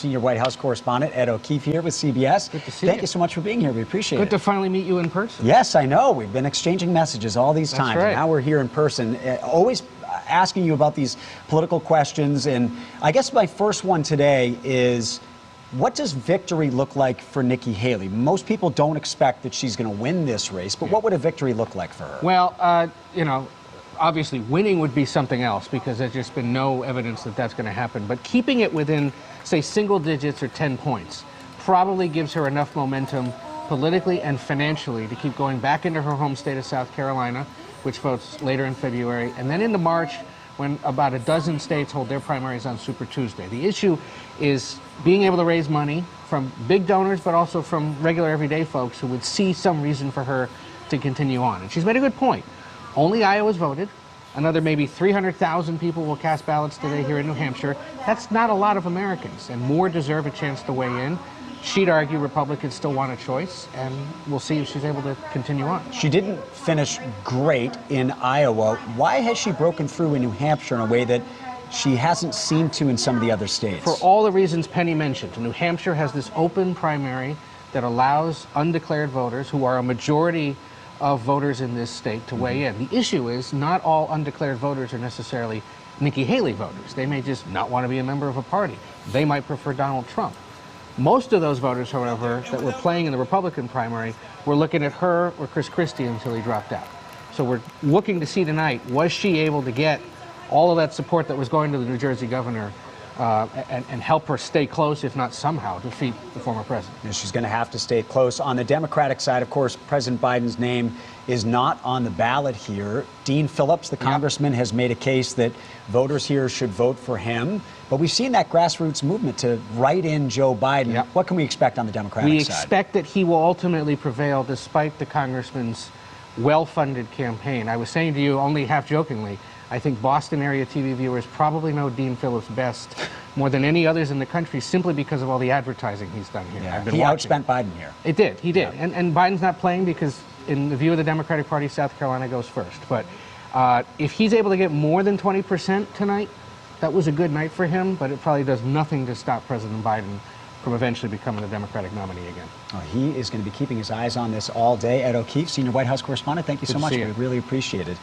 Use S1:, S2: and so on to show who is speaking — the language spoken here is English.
S1: senior White House correspondent Ed O'Keefe here with CBS.
S2: Good to see you.
S1: Thank you so much for being here. We appreciate it.
S2: Good to finally meet you in person.
S1: Yes, I know. We've been exchanging messages all these times.
S2: Right.
S1: And now we're here in person, always asking you about these political questions. And I guess my first one today is, what does victory look like for Nikki Haley? Most people don't expect that she's going to win this race, but what would a victory look like for her?
S2: Well, you know, obviously winning would be something else because there's just been no evidence that that's going to happen. But keeping it within, say, single digits or 10 points probably gives her enough momentum politically and financially to keep going back into her home state of South Carolina, which votes later in February, and then into March, when about a dozen states hold their primaries on Super Tuesday. The issue is being able to raise money from big donors, but also from regular everyday folks who would see some reason for her to continue on. And she's made a good point. Only Iowa's voted. Another maybe 300,000 people will cast ballots today here in New Hampshire. That's not a lot of Americans, and more deserve a chance to weigh in. She'd argue Republicans still want a choice, and we'll see if she's able to continue on.
S1: She didn't finish great in Iowa. Why has she broken through in New Hampshire in a way that she hasn't seemed to in some of the other states?
S2: For all the reasons Penny mentioned. New Hampshire has this open primary that allows undeclared voters, who are a majority of voters in this state, to weigh in. The issue is not all undeclared voters are necessarily Nikki Haley voters. They may just not want to be a member of a party. They might prefer Donald Trump. Most of those voters, however, that were playing in the Republican primary were looking at her or Chris Christie until he dropped out. So we're looking to see tonight, was she able to get all of that support that was going to the New Jersey governor and help her stay close, if not somehow defeat the former president?
S1: And she's going to have to stay close. On the Democratic side, of course, President Biden's name is not on the ballot here. Dean Phillips, the congressman, has made a case that voters here should vote for him. But we've seen that grassroots movement to write in Joe Biden. What can we expect on the Democratic side?
S2: We expect that he will ultimately prevail despite the congressman's well-funded campaign. I was saying to you, only half-jokingly, I think Boston area TV viewers probably know Dean Phillips best more than any others in the country, simply because of all the advertising he's done here.
S1: Yeah, he outspent Biden here.
S2: He did. Yeah. And Biden's not playing because, in the view of the Democratic Party, South Carolina goes first. But if he's able to get more than 20% tonight, that was a good night for him, but it probably does nothing to stop President Biden from eventually becoming the Democratic nominee again.
S1: Oh, he is going to be keeping his eyes on this all day. Ed O'Keefe, senior White House correspondent, thank you so much. We really appreciate it.